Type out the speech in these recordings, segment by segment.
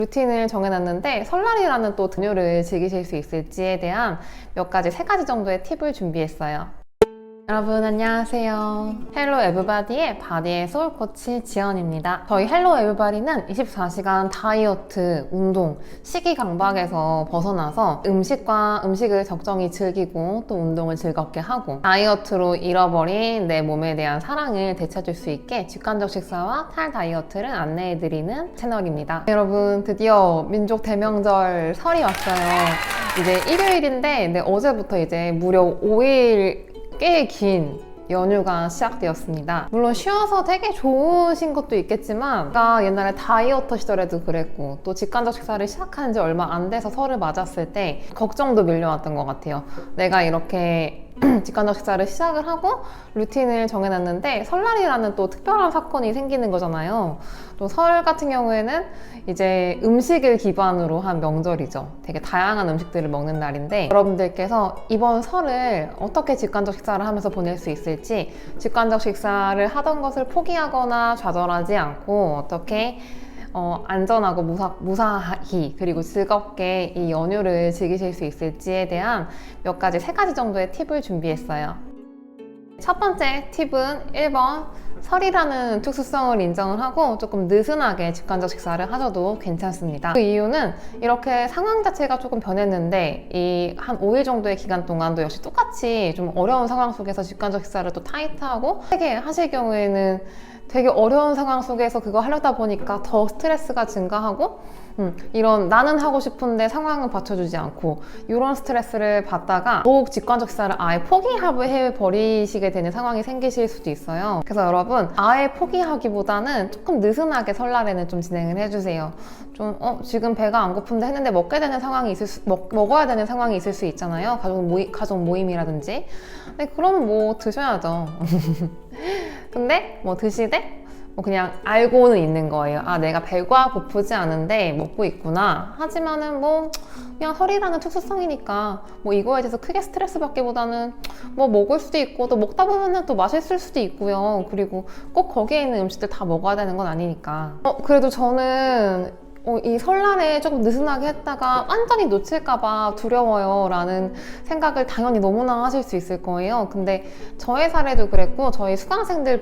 루틴을 정해놨는데 설날이라는 또 등요를 즐기실 수 있을지에 대한 세 가지 정도의 팁을 준비했어요. 여러분 안녕하세요. 헬로 에브바디의 바디의 소울 코치 지연입니다. 저희 헬로 에브바디는 24시간 다이어트, 운동, 식이 강박에서 벗어나서 음식을 적정히 즐기고 또 운동을 즐겁게 하고 다이어트로 잃어버린 내 몸에 대한 사랑을 되찾을 수 있게 직관적 식사와 탈 다이어트를 안내해드리는 채널입니다. 여러분 드디어 민족 대명절 설이 왔어요. 이제 일요일인데 어제부터 이제 무려 5일 꽤 긴 연휴가 시작되었습니다. 물론 쉬어서 되게 좋으신 것도 있겠지만 제가 옛날에 다이어트 시절에도 그랬고 또 직관적 식사를 시작한 지 얼마 안 돼서 설을 맞았을 때 걱정도 밀려왔던 것 같아요. 내가 이렇게 직관적 식사를 시작을 하고 루틴을 정해놨는데 설날이라는 또 특별한 사건이 생기는 거잖아요. 또 설 같은 경우에는 이제 음식을 기반으로 한 명절이죠. 되게 다양한 음식들을 먹는 날인데 여러분들께서 이번 설을 어떻게 직관적 식사를 하면서 보낼 수 있을지, 직관적 식사를 하던 것을 포기하거나 좌절하지 않고 어떻게 안전하고 무사히 그리고 즐겁게 이 연휴를 즐기실 수 있을지에 대한 세 가지 정도의 팁을 준비했어요. 첫 번째 팁은 1번 설이라는 특수성을 인정을 하고 조금 느슨하게 직관적 식사를 하셔도 괜찮습니다. 그 이유는 이렇게 상황 자체가 조금 변했는데 이 한 5일 정도의 기간 동안도 역시 똑같이 좀 어려운 상황 속에서 직관적 식사를 또 타이트하고 세게 하실 경우에는 되게 어려운 상황 속에서 그거 하려다 보니까 더 스트레스가 증가하고 이런 나는 하고 싶은데 상황은 받쳐주지 않고 이런 스트레스를 받다가 더욱 직관적 식사를 아예 포기해버리시게 되는 상황이 생기실 수도 있어요. 그래서 여러분 아예 포기하기보다는 조금 느슨하게 설날에는 좀 진행을 해주세요. 좀 지금 배가 안 고픈데 했는데 먹어야 되는 상황이 있을 수 있잖아요. 가족 모임이라든지. 근데 그러면 뭐 드셔야죠. 근데 뭐 드시되 그냥 알고는 있는 거예요. 아, 내가 배가 고프지 않은데 먹고 있구나. 하지만은 그냥 설이라는 특수성이니까 이거에 대해서 크게 스트레스 받기보다는 먹을 수도 있고 또 먹다 보면은 또 맛있을 수도 있고요. 그리고 꼭 거기에 있는 음식들 다 먹어야 되는 건 아니니까. 그래도 저는 이 설날에 조금 느슨하게 했다가 완전히 놓칠까봐 두려워요 라는 생각을 당연히 너무나 하실 수 있을 거예요. 근데 저의 사례도 그랬고 저희 수강생들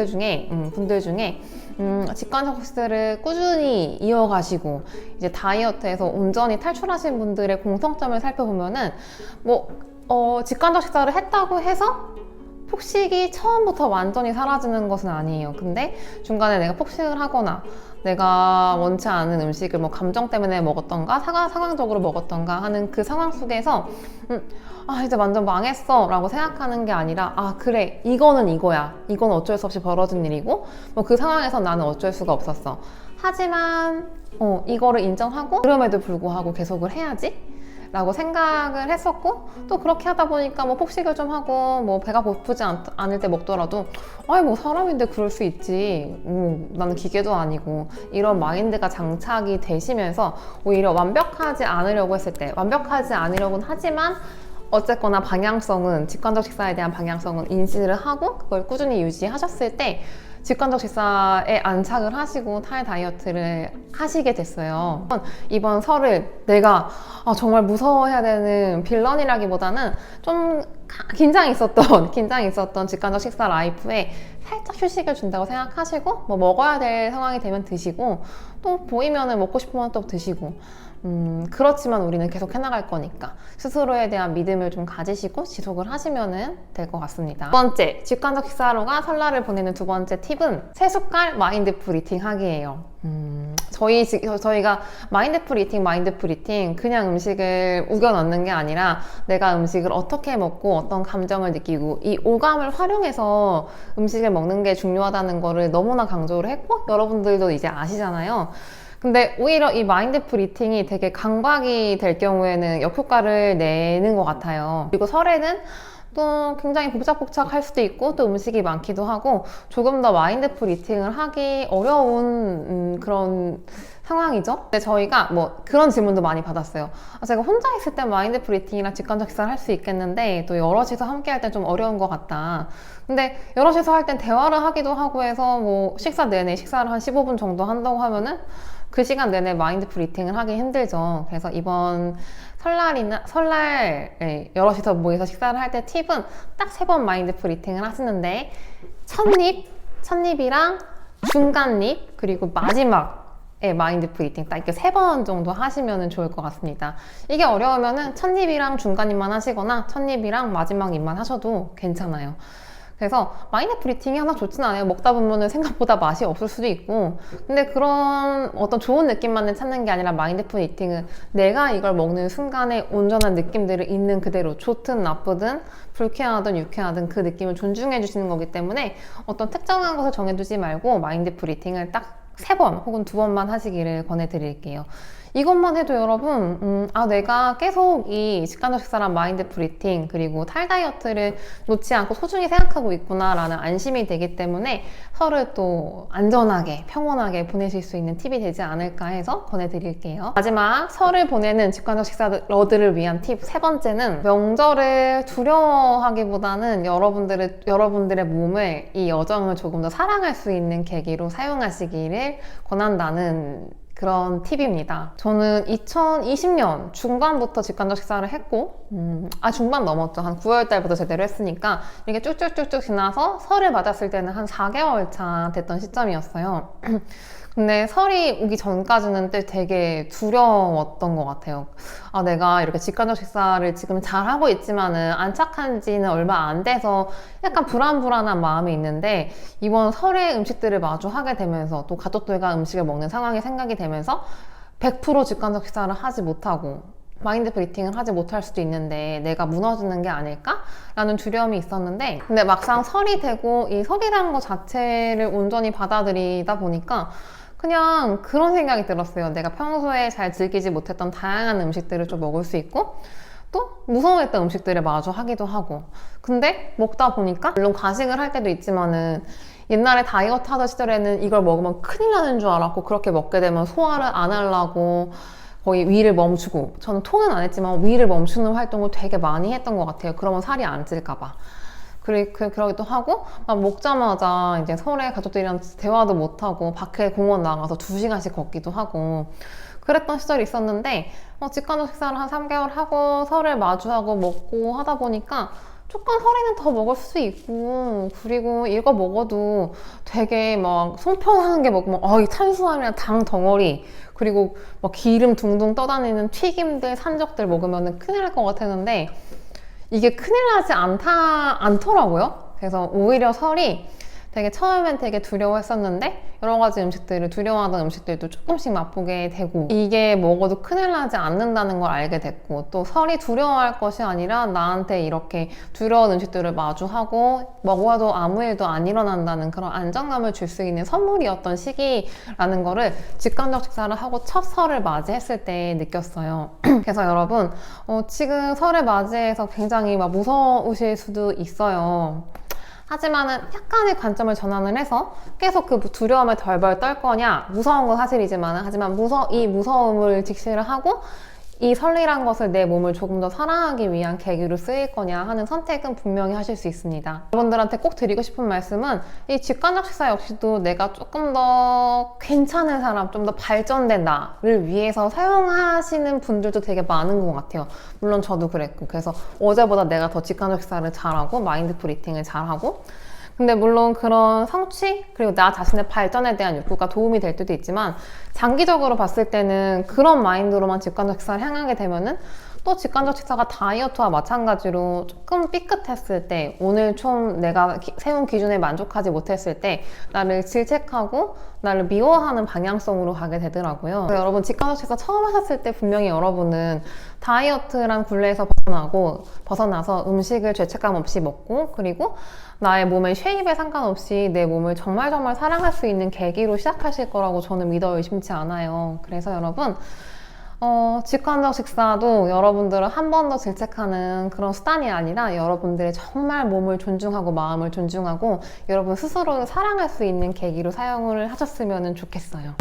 중에 직관적 식사를 꾸준히 이어가시고 이제 다이어트에서 온전히 탈출하신 분들의 공통점을 살펴보면은 직관적 식사를 했다고 해서 폭식이 처음부터 완전히 사라지는 것은 아니에요. 근데 중간에 내가 폭식을 하거나 내가 원치 않은 음식을 감정 때문에 먹었던가 상황적으로 먹었던가 하는 그 상황 속에서 이제 완전 망했어 라고 생각하는 게 아니라 그래 이거는 이거야, 이건 어쩔 수 없이 벌어진 일이고 그 상황에서 나는 어쩔 수가 없었어. 하지만 이거를 인정하고 그럼에도 불구하고 계속을 해야지 라고 생각을 했었고 또 그렇게 하다 보니까 폭식을 좀 하고 배가 고프지 않을 때 먹더라도 사람인데 그럴 수 있지, 나는 기계도 아니고 이런 마인드가 장착이 되시면서 오히려 완벽하지 않으려고 했을 때 완벽하지 않으려고는 하지만 어쨌거나 직관적 식사에 대한 방향성은 인지를 하고 그걸 꾸준히 유지하셨을 때 직관적 식사에 안착을 하시고 탈 다이어트를 하시게 됐어요. 이번 설을 내가 정말 무서워해야 되는 빌런이라기보다는 좀 긴장이 있었던 직관적 식사 라이프에 살짝 휴식을 준다고 생각하시고 먹어야 될 상황이 되면 드시고 또 보이면은 먹고 싶으면 또 드시고 그렇지만 우리는 계속 해나갈 거니까 스스로에 대한 믿음을 좀 가지시고 지속을 하시면 될 것 같습니다. 두 번째, 직관적 식사로가 설날을 보내는 두 번째 팁은 3숟갈 마인드풀 이팅 하기예요. 저희가 마인드풀 이팅 그냥 음식을 우겨 넣는 게 아니라 내가 음식을 어떻게 먹고 어떤 감정을 느끼고 이 오감을 활용해서 음식을 먹는 게 중요하다는 거를 너무나 강조를 했고 여러분들도 이제 아시잖아요. 근데 오히려 이 마인드풀 이팅이 되게 강박이 될 경우에는 역효과를 내는 것 같아요. 그리고 설에는 또 굉장히 복작복작할 수도 있고 또 음식이 많기도 하고 조금 더 마인드풀 이팅을 하기 어려운 그런 상황이죠. 근데 저희가 그런 질문도 많이 받았어요. 제가 혼자 있을 때 마인드풀 이팅이랑 직관적 식사를 할 수 있겠는데 또 여럿이서 함께 할 땐 좀 어려운 것 같다. 근데 여럿이서 할 땐 대화를 하기도 하고 해서 식사 내내 식사를 한 15분 정도 한다고 하면은 그 시간 내내 마인드풀 이팅을 하기 힘들죠. 그래서 이번 설날 여럿이서 모여서 식사를 할 때 팁은 딱 3번 마인드풀 이팅을 하시는데 첫입이랑 중간입 그리고 마지막에 마인드풀 이팅 딱 이렇게 3번 정도 하시면 좋을 것 같습니다. 이게 어려우면은 첫입이랑 중간입만 하시거나 첫입이랑 마지막 입만 하셔도 괜찮아요. 그래서 마인드풀 이팅이 하나 좋진 않아요. 먹다 보면은 생각보다 맛이 없을 수도 있고, 근데 그런 어떤 좋은 느낌만을 찾는 게 아니라 마인드풀 이팅은 내가 이걸 먹는 순간에 온전한 느낌들을 있는 그대로, 좋든 나쁘든 불쾌하든 유쾌하든 그 느낌을 존중해 주시는 거기 때문에 어떤 특정한 것을 정해두지 말고 마인드풀 이팅을 딱 3번 혹은 2번만 하시기를 권해드릴게요. 이것만 해도 여러분 내가 계속 이 직간접 식사랑 마인드풀 이팅 그리고 탈다이어트를 놓지 않고 소중히 생각하고 있구나 라는 안심이 되기 때문에 설을 또 안전하게 평온하게 보내실 수 있는 팁이 되지 않을까 해서 권해드릴게요. 마지막 설을 보내는 직간접 식사러들을 위한 팁 3번째는 명절을 두려워하기보다는 여러분들의 몸을, 이 여정을 조금 더 사랑할 수 있는 계기로 사용하시기를 권한다는 그런 팁입니다. 저는 2020년 중반부터 직간접 식사를 했고 중반 넘었죠. 한 9월 달부터 제대로 했으니까 이게 쭉쭉쭉쭉 지나서 설을 맞았을 때는 한 4개월 차 됐던 시점이었어요. 근데 설이 오기 전까지는 되게 두려웠던 것 같아요. 내가 이렇게 직간접 식사를 지금 잘 하고 있지만은 안착한 지는 얼마 안 돼서 약간 불안한 마음이 있는데, 이번 설의 음식들을 마주하게 되면서 또 가족들과 음식을 먹는 상황이 생각이 되면서 100% 직간접 식사를 하지 못하고 마인드풀 이팅을 하지 못할 수도 있는데 내가 무너지는 게 아닐까? 라는 두려움이 있었는데, 근데 막상 설이 되고 이 설이라는 것 자체를 온전히 받아들이다 보니까 그냥 그런 생각이 들었어요. 내가 평소에 잘 즐기지 못했던 다양한 음식들을 좀 먹을 수 있고, 또 무서워했던 음식들을 마주 하기도 하고. 근데 먹다 보니까 물론 과식을 할 때도 있지만은 옛날에 다이어트 하던 시절에는 이걸 먹으면 큰일 나는 줄 알았고, 그렇게 먹게 되면 소화를 안 하려고 거의 위를 멈추고, 저는 토는 안 했지만 위를 멈추는 활동을 되게 많이 했던 것 같아요. 그러면 살이 안 찔까 봐. 그러기도 하고, 막 먹자마자 이제 설에 가족들이랑 대화도 못하고 밖에 공원 나가서 2시간씩 걷기도 하고 그랬던 시절이 있었는데, 직간접 식사를 한 3개월 하고 설을 마주하고 먹고 하다 보니까 조금 설에는 더 먹을 수 있고, 그리고 이거 먹어도 되게 막 송편하는 게 먹으면 이 탄수화물이랑 당 덩어리, 그리고 막 기름 둥둥 떠다니는 튀김들, 산적들 먹으면 큰일 날 것 같았는데 이게 큰일 나지 않더라고요. 그래서 오히려 설이 처음엔 되게 두려워했었는데 여러 가지 음식들을, 두려워하던 음식들도 조금씩 맛보게 되고, 이게 먹어도 큰일 나지 않는다는 걸 알게 됐고, 또 설이 두려워할 것이 아니라 나한테 이렇게 두려운 음식들을 마주하고 먹어도 아무 일도 안 일어난다는 그런 안정감을 줄 수 있는 선물이었던 시기라는 거를 직간접 식사를 하고 첫 설을 맞이했을 때 느꼈어요. 그래서 여러분 지금 설을 맞이해서 굉장히 막 무서우실 수도 있어요. 하지만은 약간의 관점을 전환을 해서 계속 그 두려움을 덜덜 떨 거냐, 무서운 건 사실이지만 하지만 이 무서움을 직시를 하고 이 설레란 것을 내 몸을 조금 더 사랑하기 위한 계기로 쓰일 거냐 하는 선택은 분명히 하실 수 있습니다. 여러분들한테 꼭 드리고 싶은 말씀은 이 직간접 식사 역시도 내가 조금 더 괜찮은 사람, 좀 더 발전된 나를 위해서 사용하시는 분들도 되게 많은 것 같아요. 물론 저도 그랬고, 그래서 어제보다 내가 더 직간접 식사를 잘하고 마인드풀 이팅을 잘하고, 근데 물론 그런 성취 그리고 나 자신의 발전에 대한 욕구가 도움이 될 때도 있지만, 장기적으로 봤을 때는 그런 마인드로만 직간접 식사를 향하게 되면은 또 직간접 식사가 다이어트와 마찬가지로 조금 삐끗했을 때, 오늘 좀 내가 세운 기준에 만족하지 못했을 때 나를 질책하고 나를 미워하는 방향성으로 가게 되더라고요. 여러분 직간접 식사 처음 하셨을 때 분명히 여러분은 다이어트란 굴레에서 벗어나서 음식을 죄책감 없이 먹고, 그리고 나의 몸의 쉐입에 상관없이 내 몸을 정말 사랑할 수 있는 계기로 시작하실 거라고 저는 믿어 의심치 않아요. 그래서 여러분 직간접 식사도 여러분들을 한 번 더 질책하는 그런 수단이 아니라 여러분들의 정말 몸을 존중하고 마음을 존중하고 여러분 스스로를 사랑할 수 있는 계기로 사용을 하셨으면 좋겠어요.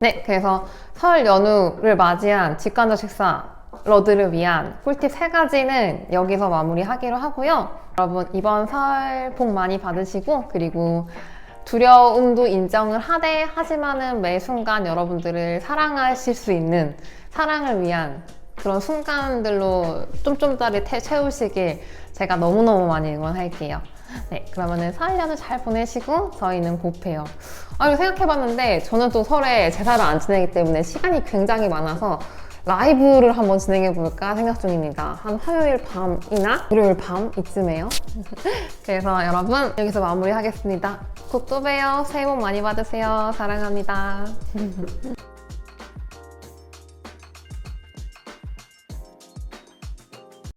네, 그래서 설 연휴를 맞이한 직간접 식사 러들을 위한 꿀팁 3가지는 여기서 마무리하기로 하고요. 여러분 이번 설 복 많이 받으시고, 그리고 두려움도 인정을 하되 하지만은 매 순간 여러분들을 사랑하실 수 있는 사랑을 위한 그런 순간들로 쫌쫌따리 채우시길 제가 너무너무 많이 응원할게요. 네, 그러면은 4일연을 잘 보내시고 저희는 곧 봬요. 이거 생각해봤는데 저는 또 설에 제사를 안 지내기 때문에 시간이 굉장히 많아서 라이브를 한번 진행해볼까 생각 중입니다. 한 화요일 밤이나 일요일 밤 이쯤에요. 그래서 여러분 여기서 마무리하겠습니다. 곧 또 봬요. 새해 복 많이 받으세요. 사랑합니다.